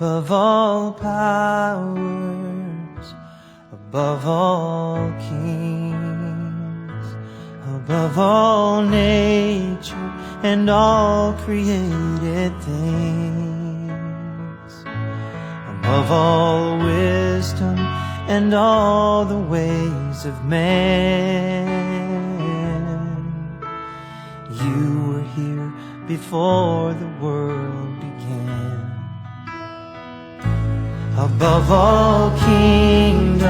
above all powers, above all kings, above all nature and all created things, above all wisdom and all the ways of man. You were here before the world began. Above all kingdoms,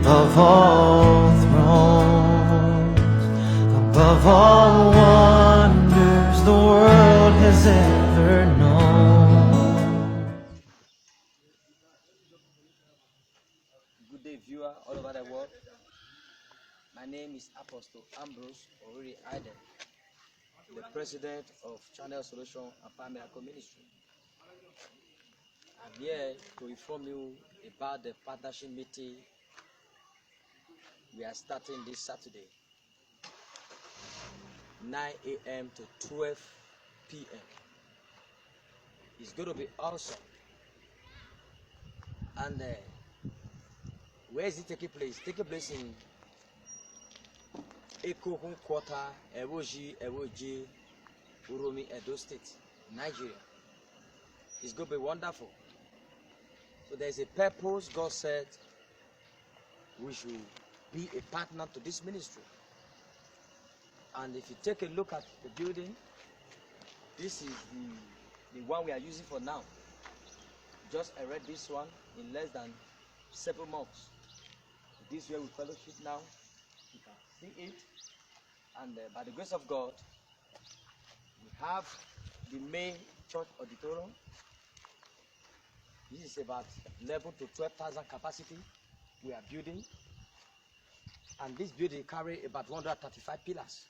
above all thrones, above all wonders the world has ever known. Good day, viewer all over the world. My name is Apostle Ambrose Ori Aiden, the president of Channel Solution and Power Miracle Ministry. I'm here to inform you about the partnership meeting we are starting this Saturday, 9 a.m. to 12 p.m. It's going to be awesome. And where is it taking place? It's taking place in Ekohun Quarter, Ewoji, Uromi, Edo State, Nigeria. It's going to be wonderful. So there's a purpose. God said we should be a partner to this ministry. And if you take a look at the building, this is the one we are using for now. Just erected this one in less than several months. This is where we fellowship now. You can see it. And by the grace of God, we have the main church auditorium. This is about 11 to 12,000 capacity we are building. And this building carries about 135 pillars.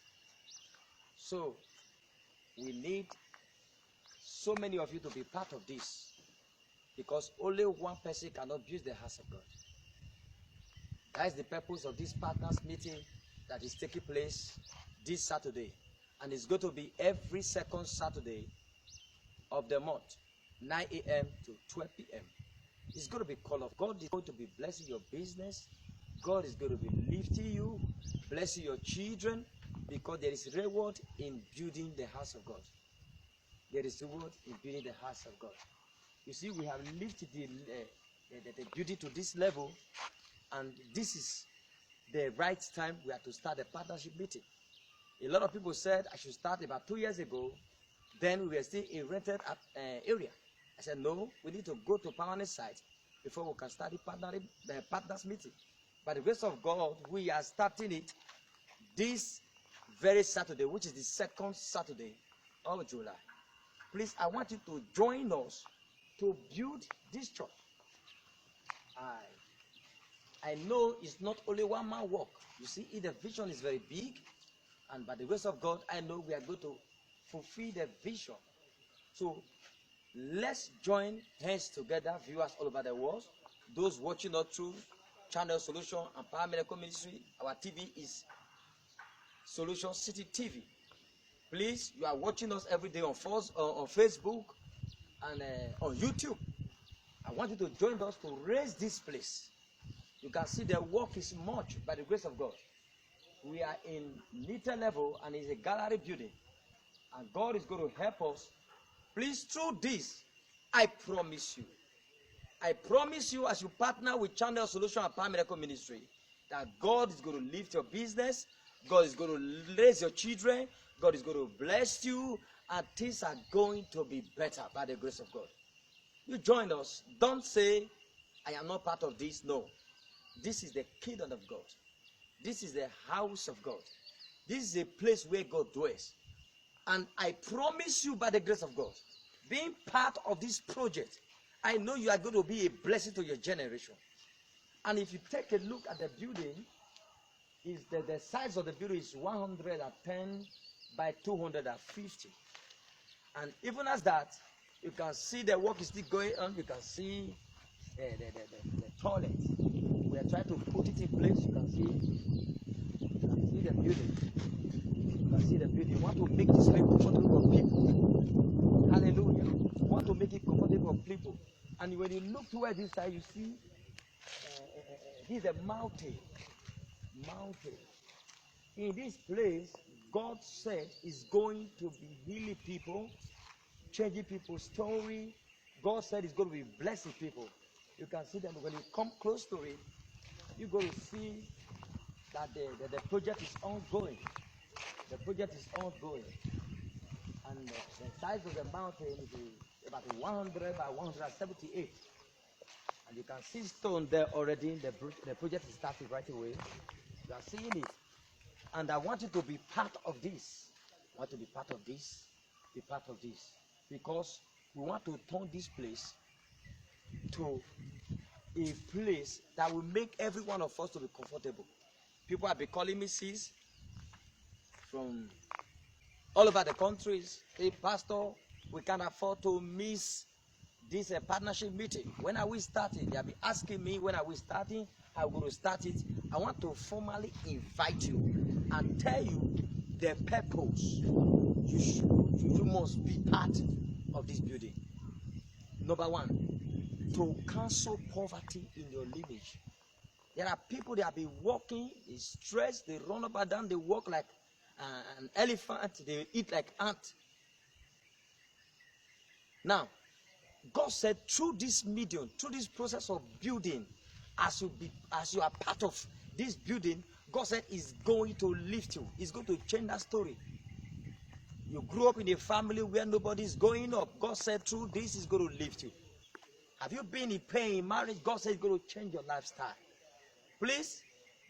So we need so many of you to be part of this, because only one person cannot build the house of God. That is the purpose of this partners meeting that is taking place this Saturday, and it's going to be every second Saturday of the month, 9 a.m. to 12 p.m. It's going to be call of God. Is going to be blessing your business. God is going to be lifting you, blessing your children, because there is reward in building the house of God. There is reward in building the house of God. You see, we have lifted the building to this level, and this is the right time we have to start the partnership meeting. A lot of people said I should start about 2 years ago. Then we were still in rented area. I said, no, we need to go to permanent site before we can start the partners meeting. By the grace of God, we are starting it this very Saturday, which is the second Saturday of July. Please, I want you to join us to build this church. I know it's not only one man work. You see, the vision is very big, and by the grace of God, I know we are going to fulfill the vision. So let's join hands together, viewers all over the world. Those watching us through Channel Solution and Power Miracle Ministry, our TV is Solution City TV. Please, you are watching us every day on Facebook and on YouTube. I want you to join us to raise this place. You can see the work is much by the grace of God. We are in little level, and it's a gallery building. And God is going to help us. Please, through this, I promise you, as you partner with Channel Solution and Power Miracle Ministry, that God is going to lift your business, God is going to raise your children, God is going to bless you, and things are going to be better by the grace of God. You join us. Don't say, I am not part of this. No. This is the kingdom of God. This is the house of God. This is a place where God dwells. And I promise you, by the grace of God, being part of this project, I know you are going to be a blessing to your generation. And if you take a look at the building, the size of the building is 110 by 250. And even as that, you can see the work is still going on. You can see the toilet. We are trying to put it in place. You can see the building. You can see the building. You want to make this very comfortable for people. Hallelujah. You want to make it comfortable for people. And when you look toward this side, you see this is a mountain. Mountain. In this place, God said is going to be healing people, changing people's story. God said it's going to be blessing people. You can see them when you come close to it, you're going to see that the project is ongoing. The project is ongoing. And the size of the mountain is about 100 by 178. And you can see stone there already. The project is starting right away. You are seeing it. And I want you to be part of this. I want to be part of this. Be part of this. Because we want to turn this place to a place that will make every one of us to be comfortable. People have been calling me sis from all over the countries. Hey, Pastor, we can't afford to miss this partnership meeting. When are we starting? They have been asking me, when are we starting? How we're going to start it. I want to formally invite you and tell you the purpose. You must be part of this building. Number one, to cancel poverty in your lineage. There are people that have been walking, they stress, they run up and down, they walk like an elephant, they eat like ant. Now, God said through this medium, through this process of building, as you are part of this building, God said is going to lift you. It's going to change that story. You grew up in a family where nobody is going up. God said through this is going to lift you. Have you been in pain in marriage? God said it's going to change your lifestyle. Please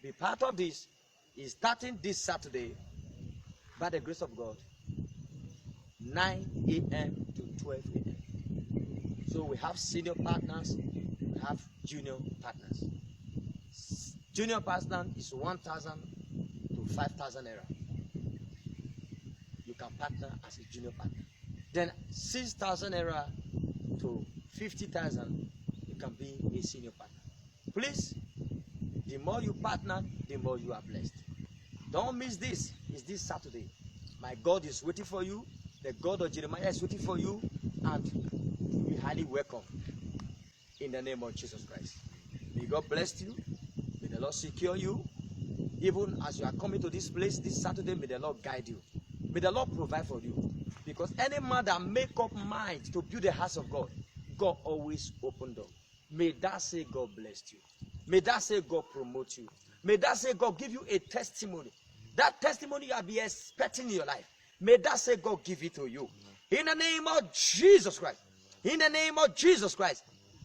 be part of this. It's starting this Saturday by the grace of God, 9 a.m. to 12 a.m. So we have senior partners, we have junior partners. Junior partner is 1,000 to 5,000 naira. You can partner as a junior partner. Then 6,000 naira to 50,000, you can be a senior partner. Please, the more you partner, the more you are blessed. Don't miss this. It's this Saturday. My God is waiting for you. The God of Jeremiah is waiting for you. And you'll be highly welcome in the name of Jesus Christ. May God bless you. May the Lord secure you. Even as you are coming to this place this Saturday, may the Lord guide you. May the Lord provide for you. Because any man that make up mind to build the house of God, God always open door. May that say God bless you. May that say God promote you. May that say God give you a testimony. That testimony you have been expecting in your life. May that say God give it to you. In the name of Jesus Christ. In the name of Jesus Christ.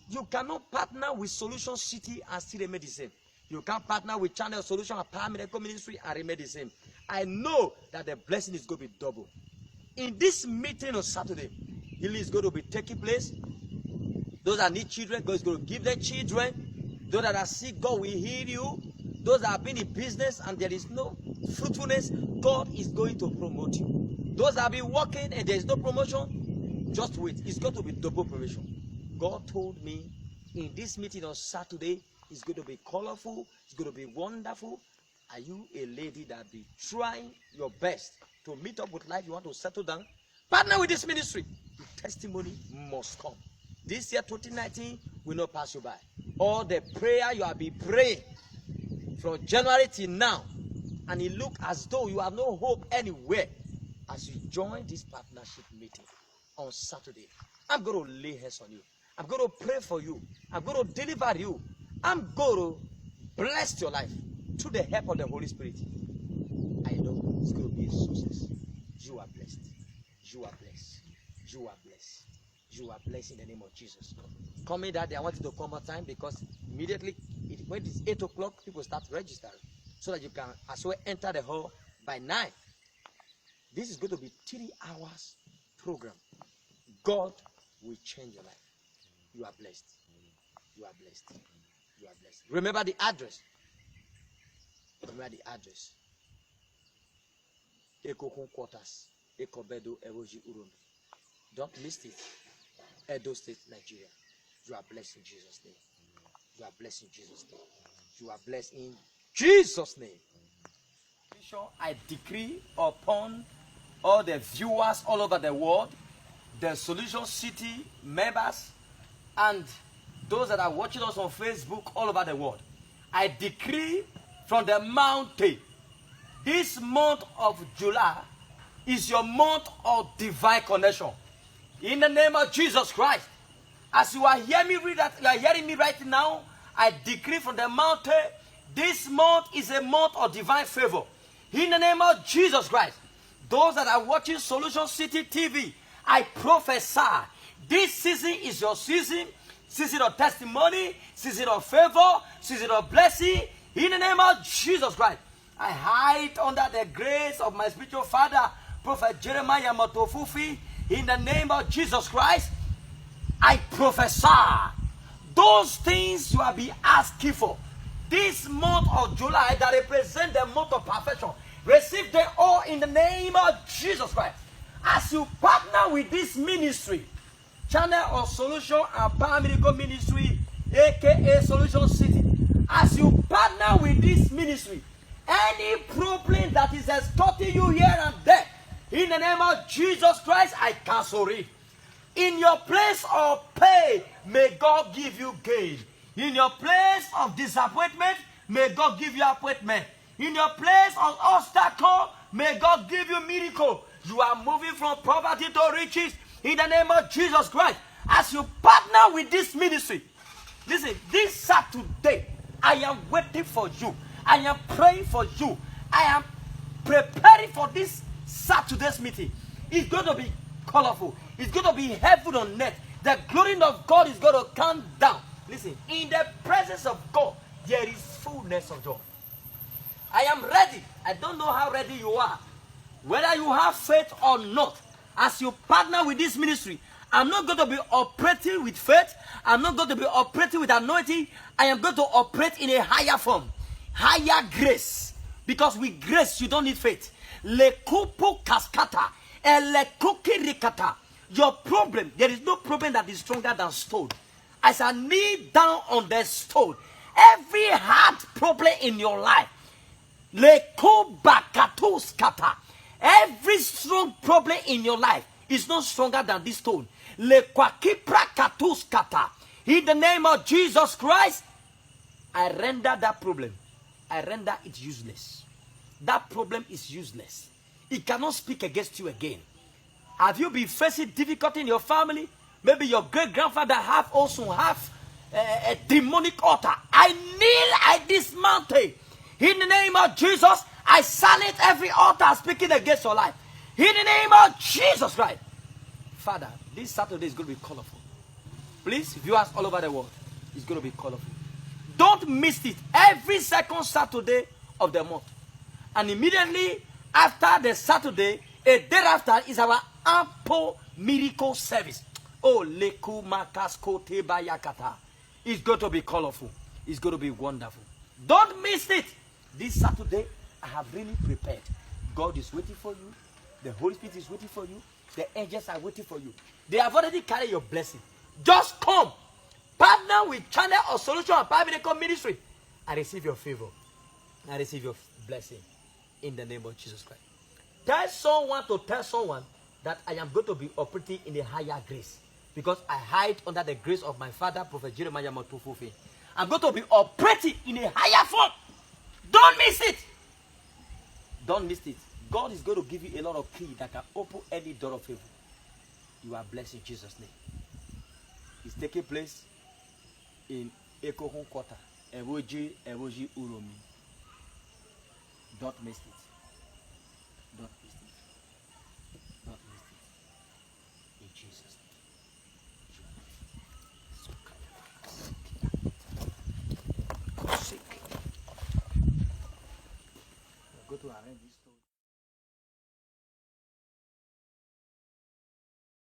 You cannot partner with Solution City and still remain the same. You can't partner with Channel Solution and Power Miracle Ministry and remain the same. I know that the blessing is going to be double. In this meeting on Saturday, healing is going to be taking place. Those that need children, God is going to give them children. Those that are sick, God will heal you. Those that have been in business and there is no fruitfulness, God is going to promote you. Those that have been working and there is no promotion, just wait. It's going to be double promotion. God told me in this meeting on Saturday, it's going to be colorful, it's going to be wonderful. Are you a lady that be trying your best to meet up with life? You want to settle down? Partner with this ministry. The testimony must come. This year, 2019, will not pass you by. All the prayer you have been praying from January till now, and it look as though you have no hope anywhere. As you join this partnership meeting on Saturday, I'm going to lay hands on you. I'm going to pray for you. I'm going to deliver you. I'm going to bless your life through the help of the Holy Spirit. I know it's going to be a success. You are blessed. You are blessed. You are blessed. You are blessed in the name of Jesus. Coming that day, I want you to come on time because immediately when it's 8 o'clock, people start registering so that you can as well enter the hall by 9. This is going to be 3 hours program. God will change your life. You are blessed. You are blessed. You are blessed. Remember the address. Remember the address. Ekokun Quarters, Ekobedo, Ewoji, Uromi. Don't miss it. Edo State, Nigeria. You are blessed in Jesus' name. You are blessed in Jesus' name. You are blessed in Jesus' name. position, I decree upon all the viewers all over the world, the Solution City members, and those that are watching us on Facebook all over the world. I decree from the mountain, this month of July is your month of divine connection. In the name of Jesus Christ, as you are hearing me read that, you are hearing me right now, I decree from the mountain, this month is a month of divine favor. In the name of Jesus Christ, those that are watching Solution City TV, I prophesy, this season is your season of testimony, season of favor, season of blessing. In the name of Jesus Christ, I hide under the grace of my spiritual father, Prophet Jeremiah Motofufi. In the name of Jesus Christ, I prophesy those things you have been asking for this month of July that represent the month of perfection. Receive them all in the name of Jesus Christ. As you partner with this ministry, Channel of Solution and Power Miracle Ministry, aka Solution City, as you partner with this ministry, any problem that is extorting you here and there, in the name of Jesus Christ, I cancel it. In your place of pain, may God give you gain. In your place of disappointment, may God give you appointment. In your place of obstacle, may God give you miracle. You are moving from poverty to riches in the name of Jesus Christ. As you partner with this ministry, listen, this Saturday, I am waiting for you. I am praying for you. I am preparing for this Saturday's meeting. It's going to be colorful. It's going to be heaven on earth. The glory of God is going to come down. Listen, in the presence of God, there is fullness of joy. I am ready. I don't know how ready you are. Whether you have faith or not, as you partner with this ministry, I'm not going to be operating with faith. I'm not going to be operating with anointing. I am going to operate in a higher form, higher grace. Because with grace, you don't need faith. Lekupu kaskata, elekuki rikata. Your problem, there is no problem that is stronger than stone. As I kneel down on the stone, every hard problem in your life, lekubakatuskata, every strong problem in your life is not stronger than this stone. Lekwakiprakatuskata. In the name of Jesus Christ, I render that problem. I render it useless. That problem is useless. It cannot speak against you again. Have you been facing difficulty in your family? Maybe your great-grandfather also have a demonic altar. I kneel at this mountain. In the name of Jesus, I silence every altar speaking against your life. In the name of Jesus Christ. Father, this Saturday is going to be colorful. Please, viewers all over the world, it's going to be colorful. Don't miss it. Every second Saturday of the month. And immediately after the Saturday, a day after is our ample miracle service. Oh, Leku Makasko Tebayakata. It's going to be colorful. It's going to be wonderful. Don't miss it. This Saturday, I have really prepared. God is waiting for you. The Holy Spirit is waiting for you. The angels are waiting for you. They have already carried your blessing. Just come. Partner with Channel of Solution and Power Miracle Ministry. I receive your favor. I receive your blessing. In the name of Jesus Christ. Tell someone to tell someone that I am going to be operating in a higher grace. Because I hide under the grace of my father, Prophet Jeremiah Motofufi. I'm going to be operating in a higher form. Don't miss it. Don't miss it. God is going to give you a lot of keys that can open any door of favor. You are blessed in Jesus' name. It's taking place in Ekohon Quarter, Ewoji Uromi. Don't miss it.